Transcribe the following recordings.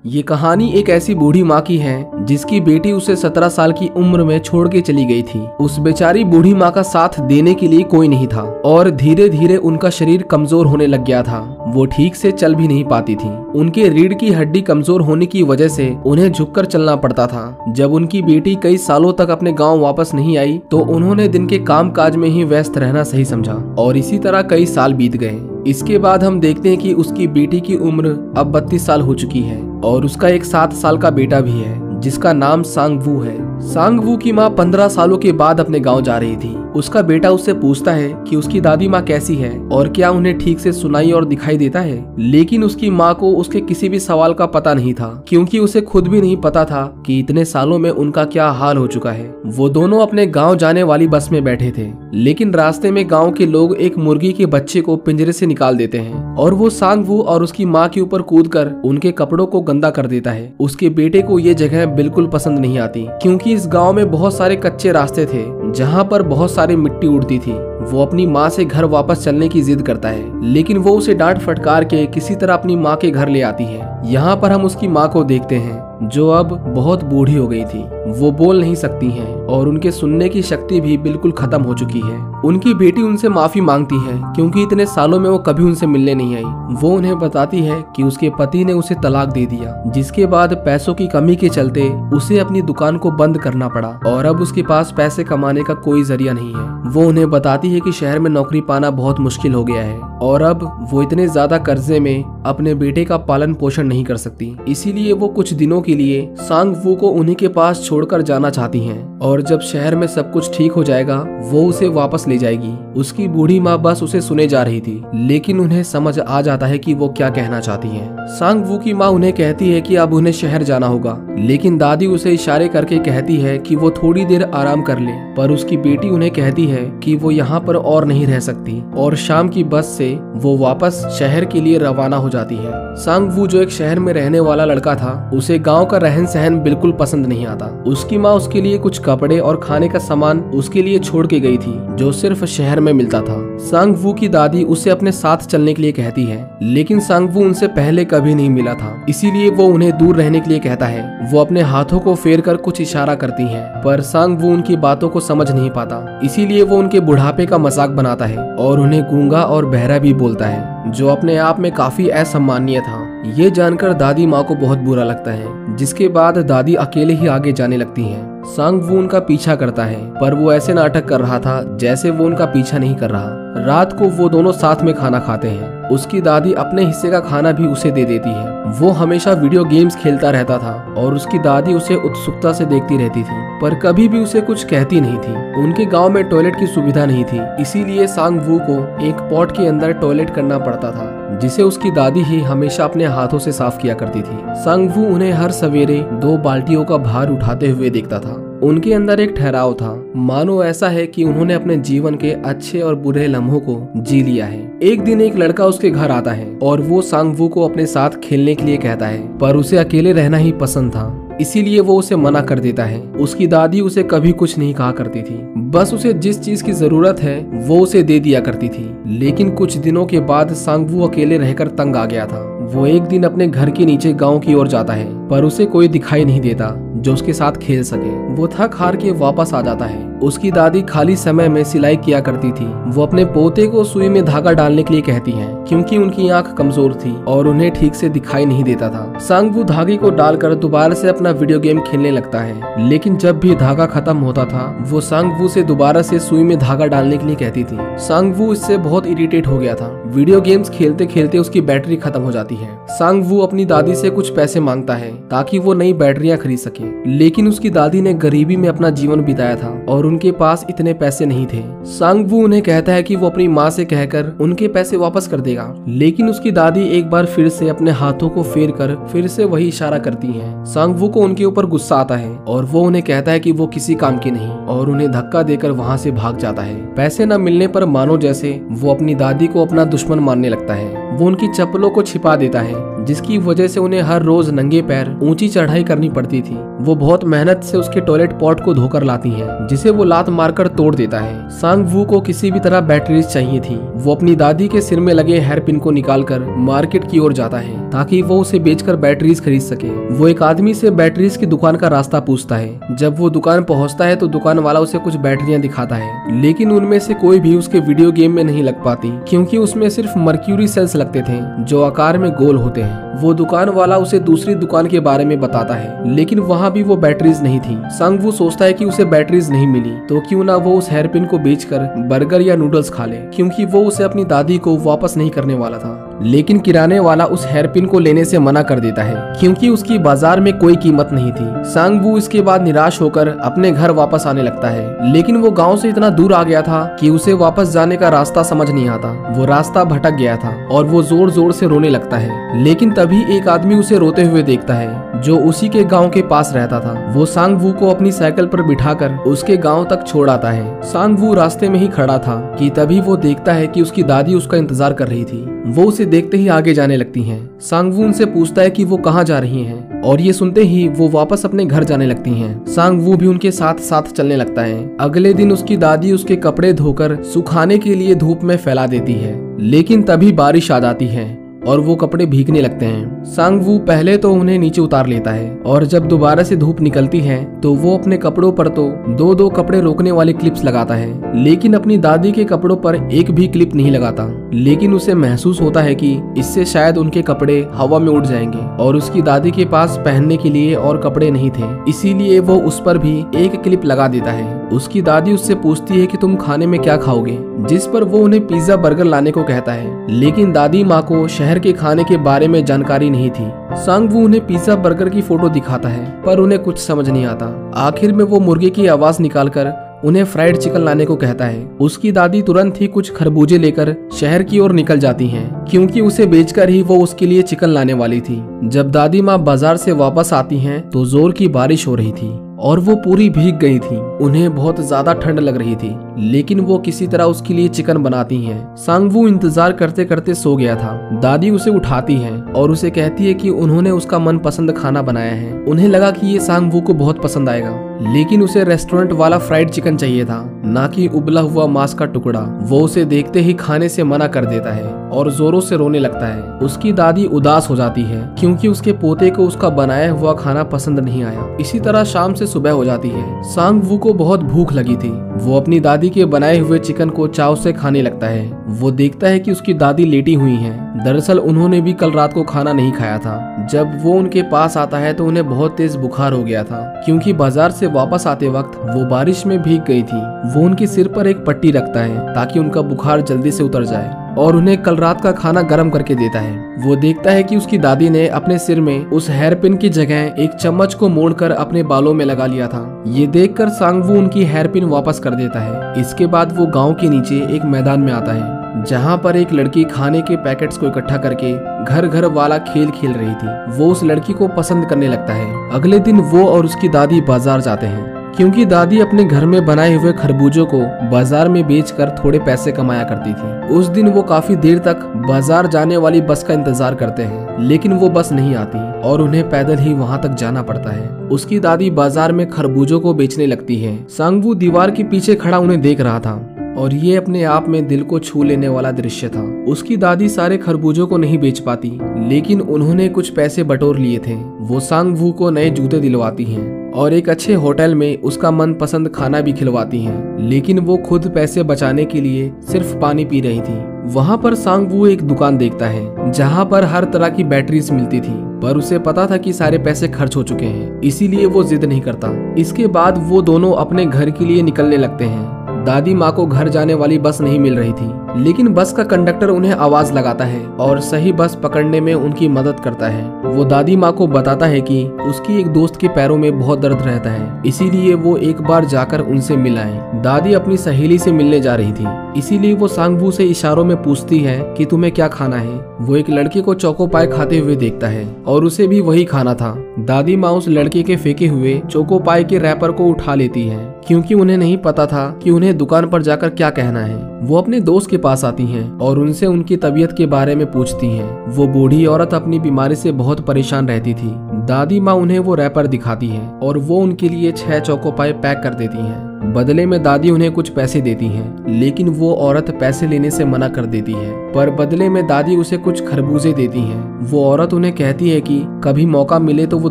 ये कहानी एक ऐसी बूढ़ी माँ की है जिसकी बेटी उसे 17 साल की उम्र में छोड़ के चली गई थी। उस बेचारी बूढ़ी माँ का साथ देने के लिए कोई नहीं था और धीरे धीरे उनका शरीर कमजोर होने लग गया था। वो ठीक से चल भी नहीं पाती थी। उनके रीढ़ की हड्डी कमजोर होने की वजह से उन्हें झुककर चलना पड़ता था। जब उनकी बेटी कई सालों तक अपने गाँव वापस नहीं आई तो उन्होंने दिन के काम काज में ही व्यस्त रहना सही समझा और इसी तरह कई साल बीत गए। इसके बाद हम देखते हैं कि उसकी बेटी की उम्र अब 32 साल हो चुकी है और उसका एक 7 साल का बेटा भी है जिसका नाम सांग वू है। सांग वू की माँ 15 सालों के बाद अपने गांव जा रही थी। उसका बेटा उससे पूछता है कि उसकी दादी माँ कैसी है और क्या उन्हें ठीक से सुनाई और दिखाई देता है, लेकिन उसकी माँ को उसके किसी भी सवाल का पता नहीं था क्योंकि उसे खुद भी नहीं पता था कि इतने सालों में उनका क्या हाल हो चुका है। वो दोनों अपने गाँव जाने वाली बस में बैठे थे, लेकिन रास्ते में गाँव के लोग एक मुर्गी के बच्चे को पिंजरे से निकाल देते हैं और वो सांग वू और उसकी माँ के ऊपर कूदकर उनके कपड़ों को गंदा कर देता है। उसके बेटे को ये जगह बिल्कुल पसंद नहीं आती क्योंकि इस गांव में बहुत सारे कच्चे रास्ते थे जहां पर बहुत सारी मिट्टी उड़ती थी। वो अपनी माँ से घर वापस चलने की जिद करता है, लेकिन वो उसे डांट फटकार के किसी तरह अपनी माँ के घर ले आती है। यहाँ पर हम उसकी माँ को देखते हैं जो अब बहुत बूढ़ी हो गई थी। वो बोल नहीं सकती हैं और उनके सुनने की शक्ति भी बिल्कुल खत्म हो चुकी है। उनकी बेटी उनसे माफी मांगती है क्योंकि इतने सालों में वो कभी उनसे मिलने नहीं आई। वो उन्हें बताती है कि उसके पति ने उसे तलाक दे दिया, जिसके बाद पैसों की कमी के चलते उसे अपनी दुकान को बंद करना पड़ा और अब उसके पास पैसे कमाने का कोई जरिया नहीं है। वो उन्हें बताती है कि शहर में नौकरी पाना बहुत मुश्किल हो गया है और अब वो इतने ज्यादा कर्जे में अपने बेटे का पालन पोषण नहीं कर सकती। इसीलिए वो कुछ दिनों के लिए सांग वू को उन्हीं के पास छोड़कर जाना चाहती हैं और जब शहर में सब कुछ ठीक हो जाएगा वो उसे वापस ले जाएगी। उसकी बूढ़ी माँ बस उसे सुने जा रही थी, लेकिन उन्हें समझ आ जाता है कि वो क्या कहना चाहती है। सांग वू की माँ उन्हें कहती है कि अब उन्हें शहर जाना होगा, लेकिन दादी उसे इशारे करके कहती है कि वो थोड़ी देर आराम कर ले। पर उसकी बेटी उन्हें कहती है कि वो यहाँ पर और नहीं रह सकती और शाम की बस से वो वापस शहर के लिए रवाना हो जाती है। सांग वू जो एक शहर में रहने वाला लड़का था, उसे गांव का रहन सहन बिल्कुल पसंद नहीं आता। उसकी माँ उसके लिए कुछ कपड़े और खाने का सामान उसके लिए छोड़ के गई थी जो सिर्फ शहर में मिलता था। सांग वू की दादी उसे अपने साथ चलने के लिए कहती है, लेकिन सांग वू उनसे पहले कभी नहीं मिला था, इसीलिए वो उन्हें दूर रहने के लिए कहता है। वो अपने हाथों को फेर कर कुछ इशारा करती हैं, पर सांग वू उनकी बातों को समझ नहीं पाता, इसीलिए वो उनके बुढ़ापे का मजाक बनाता है और उन्हें गूंगा और बहरा भी बोलता है, जो अपने आप में काफी असम्मानीय था। ये जानकर दादी माँ को बहुत बुरा लगता है, जिसके बाद दादी अकेले ही आगे जाने लगती हैं। सांग वू उनका पीछा करता है, पर वो ऐसे नाटक कर रहा था जैसे वो उनका पीछा नहीं कर रहा। रात को वो दोनों साथ में खाना खाते हैं। उसकी दादी अपने हिस्से का खाना भी उसे दे देती है। वो हमेशा वीडियो गेम्स खेलता रहता था और उसकी दादी उसे उत्सुकता से देखती रहती थी, पर कभी भी उसे कुछ कहती नहीं थी। उनके गांव में टॉयलेट की सुविधा नहीं थी, इसीलिए सांग वू को एक पॉट के अंदर टॉयलेट करना पड़ता था, जिसे उसकी दादी ही हमेशा अपने हाथों से साफ किया करती थी। सांग वू उन्हें हर सवेरे 2 बाल्टियों का भार उठाते हुए देखता था। उनके अंदर एक ठहराव था, मानो ऐसा है कि उन्होंने अपने जीवन के अच्छे और बुरे लम्हों को जी लिया है। एक दिन एक लड़का उसके घर आता है और वो सांग वू को अपने साथ खेलने के लिए कहता है, पर उसे अकेले रहना ही पसंद था, इसीलिए वो उसे मना कर देता है। उसकी दादी उसे कभी कुछ नहीं कहा करती थी, बस उसे जिस चीज की जरूरत है वो उसे दे दिया करती थी। लेकिन कुछ दिनों के बाद सांग वू अकेले रहकर तंग आ गया था। वो एक दिन अपने घर के नीचे गांव की ओर जाता है, पर उसे कोई दिखाई नहीं देता जो उसके साथ खेल सके। वो थक हार के वापस आ जाता है। उसकी दादी खाली समय में सिलाई किया करती थी। वो अपने पोते को सुई में धागा डालने के लिए कहती हैं, क्योंकि उनकी आंख कमजोर थी और उन्हें ठीक से दिखाई नहीं देता था। सांग वू धागे को डालकर दोबारा से अपना वीडियो गेम खेलने लगता है, लेकिन जब भी धागा खत्म होता था वो सांग वू से दोबारा से सुई में धागा डालने के लिए कहती थी। सांग वू इससे बहुत इरिटेट हो गया था। वीडियो गेम्स खेलते खेलते उसकी बैटरी खत्म हो जाती है। सांग वू अपनी दादी से कुछ पैसे मांगता है ताकि वो नई बैटरियां खरीद सके, लेकिन उसकी दादी ने गरीबी में अपना जीवन बिताया था और उनके पास इतने पैसे नहीं थे। सांग वू उन्हें कहता है कि वो अपनी माँ से कहकर उनके पैसे वापस कर देगा, लेकिन उसकी दादी एक बार फिर से अपने हाथों को फेर कर फिर से वही इशारा करती हैं। सांग वू को उनके ऊपर गुस्सा आता है और वो उन्हें कहता है कि वो किसी काम की नहीं और उन्हें धक्का देकर वहाँ से भाग जाता है। पैसे न मिलने पर मानो जैसे वो अपनी दादी को अपना दुश्मन मानने लगता है। वो उनकी चप्पलों को छिपा देता है जिसकी वजह से उन्हें हर रोज नंगे पैर ऊंची चढ़ाई करनी पड़ती थी। वो बहुत मेहनत से उसके टॉयलेट पॉट को धोकर लाती हैं, जिसे वो लात मारकर तोड़ देता है। सांग वू को किसी भी तरह बैटरीज चाहिए थी। वो अपनी दादी के सिर में लगे हेयर पिन को निकालकर मार्केट की ओर जाता है ताकि वो उसे बेचकर बैटरीज खरीद सके। वो एक आदमी से बैटरीज की दुकान का रास्ता पूछता है। जब वो दुकान पहुंचता है तो दुकान वाला उसे कुछ बैटरियां दिखाता है, लेकिन उनमें से कोई भी उसके वीडियो गेम में नहीं लग पाती, क्योंकि उसमें सिर्फ मर्क्यूरी सेल्स लगते थे जो आकार में गोल होते हैं। वो दुकान वाला उसे दूसरी दुकान के बारे में बताता है, लेकिन वहाँ भी वो बैटरीज नहीं थी। सांग वू सोचता है कि उसे बैटरीज नहीं मिली तो क्यों ना वो उस हेयर पिन को बेचकर बर्गर या नूडल्स खा ले, क्योंकि वो उसे अपनी दादी को वापस नहीं करने वाला था। लेकिन किराने वाला उस हेयर पिन को लेने से मना कर देता है, क्योंकि उसकी बाजार में कोई कीमत नहीं थी। सांग वू इसके बाद निराश होकर अपने घर वापस आने लगता है, लेकिन वो गांव से इतना दूर आ गया था कि उसे वापस जाने का रास्ता समझ नहीं आता। वो रास्ता भटक गया था और वो जोर जोर से रोने लगता है। लेकिन तभी एक आदमी उसे रोते हुए देखता है जो उसी के गांव के पास रहता था। वो सांग वू को अपनी साइकिल पर बिठाकर उसके गांव तक छोड़ आता है। सांग वू रास्ते में ही खड़ा था कि तभी वो देखता है कि उसकी दादी उसका इंतजार कर रही थी। वो उसे देखते ही आगे जाने लगती हैं। सांग वू उनसे पूछता है कि वो कहाँ जा रही हैं, और ये सुनते ही वो वापस अपने घर जाने लगती हैं। सांग वू भी उनके साथ साथ चलने लगता है। अगले दिन उसकी दादी उसके कपड़े धोकर सुखाने के लिए धूप में फैला देती है, लेकिन तभी बारिश आ जाती है और वो कपड़े भीगने लगते हैं। सांग वू पहले तो उन्हें नीचे उतार लेता है, और जब दोबारा से धूप निकलती है तो वो अपने कपड़ों पर तो दो दो कपड़े रोकने वाले क्लिप्स लगाता है, लेकिन अपनी दादी के कपड़ों पर एक भी क्लिप नहीं लगाता। लेकिन उसे महसूस होता है कि इससे शायद उनके कपड़े हवा में उड़ जाएंगे, और उसकी दादी के पास पहनने के लिए और कपड़े नहीं थे, इसीलिए वो उस पर भी एक क्लिप लगा देता है। उसकी दादी उससे पूछती है कि तुम खाने में क्या खाओगे, जिस पर वो उन्हें पिज्जा बर्गर लाने को कहता है, लेकिन दादी माँ को शहर के खाने के बारे में जानकारी नहीं थी। सांग वू उन्हें पिज्जा बर्गर की फोटो दिखाता है, पर उन्हें कुछ समझ नहीं आता। आखिर में वो मुर्गे की आवाज निकालकर उन्हें फ्राइड चिकन लाने को कहता है। उसकी दादी तुरंत ही कुछ खरबूजे लेकर शहर की ओर निकल जाती हैं, क्योंकि उसे बेचकर ही वो उसके लिए चिकन लाने वाली थी। जब दादी माँ बाजार से वापस आती हैं तो जोर की बारिश हो रही थी और वो पूरी भीग गई थी। उन्हें बहुत ज्यादा ठंड लग रही थी, लेकिन वो किसी तरह उसके लिए चिकन बनाती हैं। सांग वू इंतजार करते करते सो गया था। दादी उसे उठाती है और उसे कहती है कि उन्होंने उसका मनपसंद खाना बनाया है। उन्हें लगा कि ये सांग वू को बहुत पसंद आएगा, लेकिन उसे रेस्टोरेंट वाला फ्राइड चिकन चाहिए था, ना कि उबला हुआ मांस का टुकड़ा। वो उसे देखते ही खाने से मना कर देता है और जोरों से रोने लगता है। उसकी दादी उदास हो जाती है, क्योंकि उसके पोते को उसका बनाया हुआ खाना पसंद नहीं आया। इसी तरह शाम से सुबह हो जाती है। सांग वू को बहुत भूख लगी थी। वो अपनी दादी के बनाए हुए चिकन को चाव से खाने लगता है। वो देखता है कि उसकी दादी लेटी हुई हैं। दरअसल उन्होंने भी कल रात को खाना नहीं खाया था। जब वो उनके पास आता है तो उन्हें बहुत तेज बुखार हो गया था, क्योंकि बाजार से वापस आते वक्त वो बारिश में भीग गई थी। वो उनके सिर पर एक पट्टी रखता है ताकि उनका बुखार जल्दी से उतर जाए, और उन्हें कल रात का खाना गर्म करके देता है। वो देखता है कि उसकी दादी ने अपने सिर में उस हेयर पिन की जगह एक चम्मच को मोड़कर अपने बालों में लगा लिया था। ये देखकर सांग वू उनकी हेयर पिन वापस कर देता है। इसके बाद वो गांव के नीचे एक मैदान में आता है, जहाँ पर एक लड़की खाने के पैकेट्स को इकट्ठा करके घर घर वाला खेल खेल रही थी। वो उस लड़की को पसंद करने लगता है। अगले दिन वो और उसकी दादी बाजार जाते हैं, क्योंकि दादी अपने घर में बनाए हुए खरबूजों को बाजार में बेचकर थोड़े पैसे कमाया करती थी। उस दिन वो काफी देर तक बाजार जाने वाली बस का इंतजार करते हैं, लेकिन वो बस नहीं आती और उन्हें पैदल ही वहां तक जाना पड़ता है। उसकी दादी बाजार में खरबूजों को बेचने लगती है। सांग वू दीवार के पीछे खड़ा उन्हें देख रहा था, और ये अपने आप में दिल को छू लेने वाला दृश्य था। उसकी दादी सारे खरबूजों को नहीं बेच पाती, लेकिन उन्होंने कुछ पैसे बटोर लिए थे। वो सांग वू को नए जूते दिलवाती हैं और एक अच्छे होटल में उसका मनपसंद खाना भी खिलवाती हैं, लेकिन वो खुद पैसे बचाने के लिए सिर्फ पानी पी रही थी। वहाँ पर सांग वू एक दुकान देखता है जहाँ पर हर तरह की बैटरीज मिलती थी, पर उसे पता था कि सारे पैसे खर्च हो चुके हैं, इसीलिए वो जिद नहीं करता। इसके बाद वो दोनों अपने घर के लिए निकलने लगते हैं। दादी माँ को घर जाने वाली बस नहीं मिल रही थी, लेकिन बस का कंडक्टर उन्हें आवाज लगाता है और सही बस पकड़ने में उनकी मदद करता है। वो दादी माँ को बताता है कि उसकी एक दोस्त के पैरों में बहुत दर्द रहता है, इसीलिए वो एक बार जाकर उनसे मिल आए। दादी अपनी सहेली से मिलने जा रही थी, इसीलिए वो सांग वू से इशारों में पूछती है कि तुम्हें क्या खाना है। वो एक लड़के को चोको पाई खाते हुए देखता है और उसे भी वही खाना था। दादी माँ उस लड़के के फेंके हुए चोको पाई के रैपर को उठा लेती है, क्योंकि उन्हें नहीं पता था कि उन्हें दुकान पर जाकर क्या कहना है। वो अपने दोस्त के पास आती हैं और उनसे उनकी तबीयत के बारे में पूछती हैं। वो बूढ़ी औरत अपनी बीमारी से बहुत परेशान रहती थी। दादी माँ उन्हें वो रैपर दिखाती है और वो उनके लिए 6 चोको पाई पैक कर देती हैं। बदले में दादी उन्हें कुछ पैसे देती हैं, लेकिन वो औरत पैसे लेने से मना कर देती है। पर बदले में दादी उसे कुछ खरबूजे देती हैं। वो औरत उन्हें कहती है कि कभी मौका मिले तो वो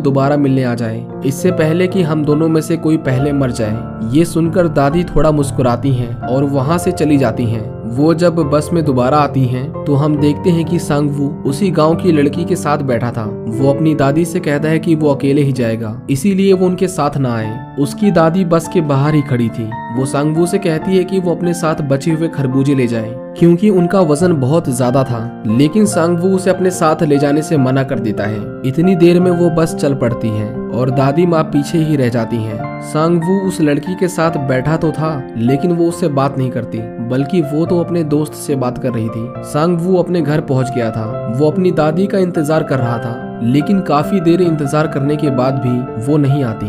दोबारा मिलने आ जाए, इससे पहले कि हम दोनों में से कोई पहले मर जाए। ये सुनकर दादी थोड़ा मुस्कुराती हैं और वहाँ से चली जाती हैं। वो जब बस में दोबारा आती हैं तो हम देखते हैं कि सांगवू उसी गांव की लड़की के साथ बैठा था। वो अपनी दादी से कहता है कि वो अकेले ही जाएगा, इसीलिए वो उनके साथ ना आए। उसकी दादी बस के बाहर ही खड़ी थी। वो सांगवू से कहती है कि वो अपने साथ बचे हुए खरबूजे ले जाए, क्योंकि उनका वजन बहुत ज्यादा था। लेकिन सांगवू उसे अपने साथ ले जाने से मना कर देता है। इतनी देर में वो बस चल पड़ती है और दादी माँ पीछे ही रह जाती हैं। सांगवू उस लड़की के साथ बैठा तो था, लेकिन वो उससे बात नहीं करती, बल्कि वो तो अपने दोस्त से बात कर रही थी। सांगवू अपने घर पहुंच गया था। वो अपनी दादी का इंतजार कर रहा था, लेकिन काफी देर इंतजार करने के बाद भी वो नहीं आती।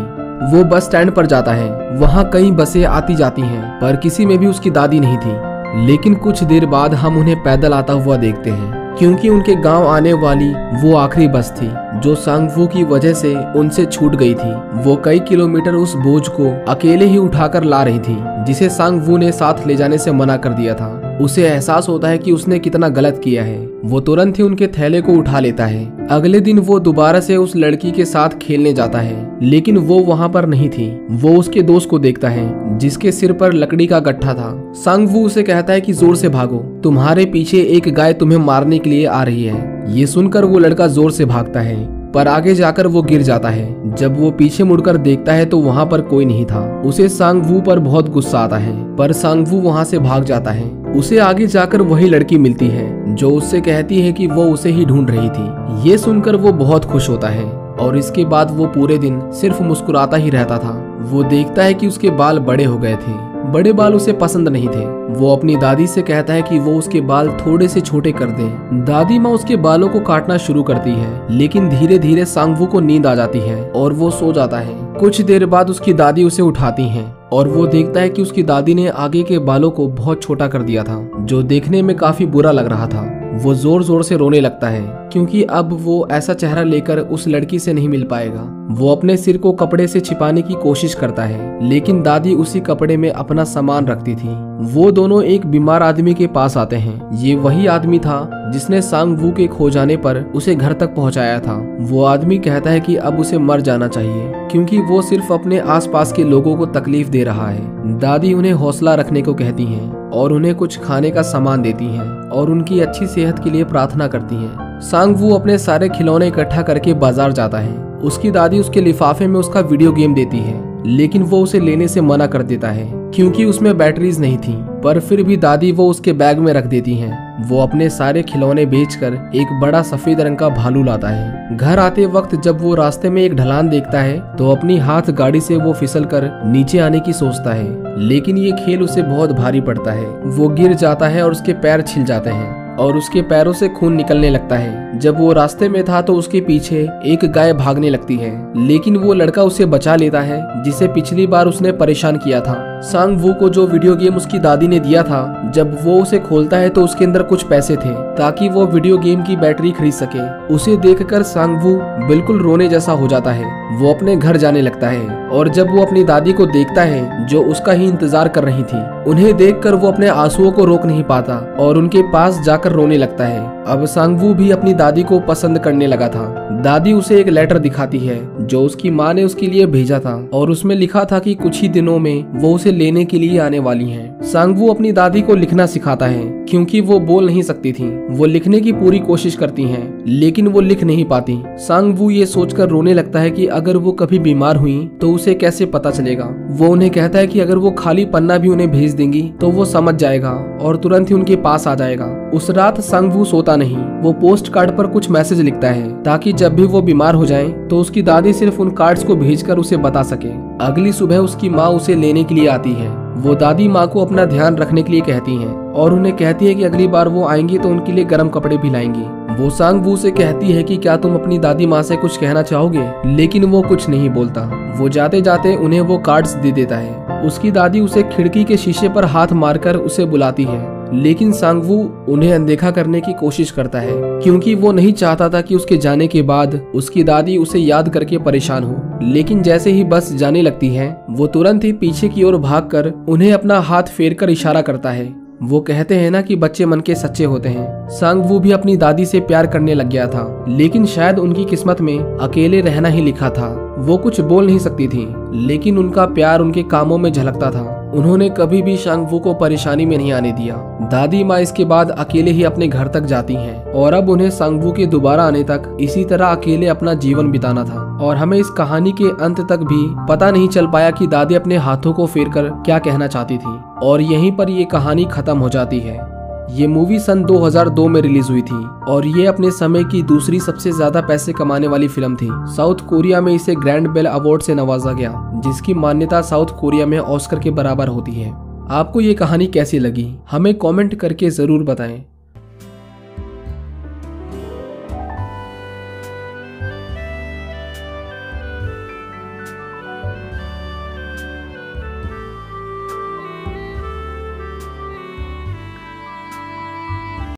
वो बस स्टैंड पर जाता है। वहाँ कई बसें आती जाती हैं, पर किसी में भी उसकी दादी नहीं थी। लेकिन कुछ देर बाद हम उन्हें पैदल आता हुआ देखते हैं, क्योंकि उनके गांव आने वाली वो आखिरी बस थी जो सांगवू की वजह से उनसे छूट गई थी। वो कई किलोमीटर उस बोझ को अकेले ही उठाकर ला रही थी, जिसे सांगवू ने साथ ले जाने से मना कर दिया था। उसे एहसास होता है कि उसने कितना गलत किया है। वो तुरंत ही उनके थैले को उठा लेता है। अगले दिन वो दोबारा से उस लड़की के साथ खेलने जाता है, लेकिन वो वहाँ पर नहीं थी। वो उसके दोस्त को देखता है जिसके सिर पर लकड़ी का गट्ठा था। सांगवू उसे कहता है कि जोर से भागो, तुम्हारे पीछे एक गाय तुम्हें मारने के लिए आ रही है। ये सुनकर वो लड़का जोर से भागता है, पर आगे जाकर वो गिर जाता है। जब वो पीछे मुड़कर देखता है तो वहाँ पर कोई नहीं था। उसे सांगवू पर बहुत गुस्सा आता है, पर सांगवू वहाँ से भाग जाता है। उसे आगे जाकर वही लड़की मिलती है जो उससे कहती है कि वो उसे ही ढूंढ रही थी। ये सुनकर वो बहुत खुश होता है और इसके बाद वो पूरे दिन सिर्फ मुस्कुराता ही रहता था। वो देखता है कि उसके बाल बड़े हो गए थे। बड़े बाल उसे पसंद नहीं थे। वो अपनी दादी से कहता है कि वो उसके बाल थोड़े से छोटे कर दे। दादी माँ उसके बालों को काटना शुरू करती है, लेकिन धीरे धीरे सांगवू को नींद आ जाती है और वो सो जाता है। कुछ देर बाद उसकी दादी उसे उठाती हैं और वो देखता है कि उसकी दादी ने आगे के बालों को बहुत छोटा कर दिया था, जो देखने में काफी बुरा लग रहा था। वो जोर जोर से रोने लगता है, क्योंकि अब वो ऐसा चेहरा लेकर उस लड़की से नहीं मिल पाएगा। वो अपने सिर को कपड़े से छिपाने की कोशिश करता है, लेकिन दादी उसी कपड़े में अपना सामान रखती थी। वो दोनों एक बीमार आदमी के पास आते हैं। ये वही आदमी था जिसने सांगवू के खो जाने पर उसे घर तक पहुंचाया था। वो आदमी कहता है कि अब उसे मर जाना चाहिए, क्योंकि वो सिर्फ अपने आसपास के लोगों को तकलीफ दे रहा है। दादी उन्हें हौसला रखने को कहती हैं और उन्हें कुछ खाने का सामान देती हैं और उनकी अच्छी सेहत के लिए प्रार्थना करती हैं। सांगवू अपने सारे खिलौने इकट्ठा करके बाजार जाता है। उसकी दादी उसके लिफाफे में उसका वीडियो गेम देती है, लेकिन वो उसे लेने से मना कर देता है, क्योंकि उसमें बैटरीज नहीं थी। पर फिर भी दादी वो उसके बैग में रख देती हैं। वो अपने सारे खिलौने बेचकर एक बड़ा सफेद रंग का भालू लाता है। घर आते वक्त जब वो रास्ते में एक ढलान देखता है तो अपनी हाथ गाड़ी से वो फिसलकर नीचे आने की सोचता है, लेकिन ये खेल उसे बहुत भारी पड़ता है। वो गिर जाता है और उसके पैर छिल जाते हैं और उसके पैरों से खून निकलने लगता है। जब वो रास्ते में था तो उसके पीछे एक गाय भागने लगती है, लेकिन वो लड़का उसे बचा लेता है जिसे पिछली बार उसने परेशान किया था। सांगवू को जो वीडियो गेम उसकी दादी ने दिया था, जब वो उसे खोलता है तो उसके अंदर कुछ पैसे थे ताकि वो वीडियो गेम की बैटरी खरीद सके। उसे देखकर सांगवू बिल्कुल रोने जैसा हो जाता है। वो अपने घर जाने लगता है और जब वो अपनी दादी को देखता है जो उसका ही इंतजार कर रही थी, उन्हें देखकर वो अपने आंसुओं को रोक नहीं पाता और उनके पास जाकर रोने लगता है। अब सांगवू भी अपनी दादी को पसंद करने लगा था। दादी उसे एक लेटर दिखाती है जो उसकी माँ ने उसके लिए भेजा था और उसमें लिखा था कि कुछ ही दिनों में वो उसे लेने के लिए आने वाली हैं। सांगवू अपनी दादी को लिखना सिखाता है, क्योंकि वो बोल नहीं सकती थी। वो लिखने की पूरी कोशिश करती हैं, लेकिन वो लिख नहीं पाती। सांगवू ये सोचकर रोने लगता है कि अगर वो कभी बीमार हुई तो उसे कैसे पता चलेगा। वो उन्हें कहता है कि अगर वो खाली पन्ना भी उन्हें भेज देंगी तो वो समझ जाएगा और तुरंत ही उनके पास आ जाएगा। उस रात सांगवू सोता नहीं। वो पोस्ट कार्ड पर कुछ मैसेज लिखता है ताकि जब भी वो बीमार हो जाए तो उसकी दादी सिर्फ उन कार्ड्स को भेजकर उसे बता सके। अगली सुबह उसकी माँ उसे लेने के लिए आती है। वो दादी माँ को अपना ध्यान रखने के लिए कहती हैं और उन्हें कहती है कि अगली बार वो आएंगी तो उनके लिए गर्म कपड़े भी लाएंगी। वो सांगवू से कहती है कि क्या तुम अपनी दादी माँ से कुछ कहना चाहोगे, लेकिन वो कुछ नहीं बोलता। वो जाते जाते उन्हें वो कार्ड्स दे देता है। उसकी दादी उसे खिड़की के शीशे पर हाथ मारकर उसे बुलाती है, लेकिन सांगवू उन्हें अनदेखा करने की कोशिश करता है क्योंकि वो नहीं चाहता था कि उसके जाने के बाद उसकी दादी उसे याद करके परेशान हो। लेकिन जैसे ही बस जाने लगती है वो तुरंत ही पीछे की ओर भागकर उन्हें अपना हाथ फेरकर इशारा करता है। वो कहते हैं ना कि बच्चे मन के सच्चे होते हैं। सांगवू भी अपनी दादी से प्यार करने लग गया था, लेकिन शायद उनकी किस्मत में अकेले रहना ही लिखा था। वो कुछ बोल नहीं सकती थी, लेकिन उनका प्यार उनके कामों में झलकता था। उन्होंने कभी भी सांगवू को परेशानी में नहीं आने दिया। दादी माँ इसके बाद अकेले ही अपने घर तक जाती हैं और अब उन्हें सांगवू के दोबारा आने तक इसी तरह अकेले अपना जीवन बिताना था। और हमें इस कहानी के अंत तक भी पता नहीं चल पाया कि दादी अपने हाथों को फेरकर क्या कहना चाहती थी, और यहीं पर ये कहानी खत्म हो जाती है। ये मूवी सन 2002 में रिलीज हुई थी और ये अपने समय की दूसरी सबसे ज्यादा पैसे कमाने वाली फिल्म थी। साउथ कोरिया में इसे ग्रैंड बेल अवार्ड से नवाजा गया, जिसकी मान्यता साउथ कोरिया में ऑस्कर के बराबर होती है। आपको ये कहानी कैसी लगी हमें कमेंट करके जरूर बताएं।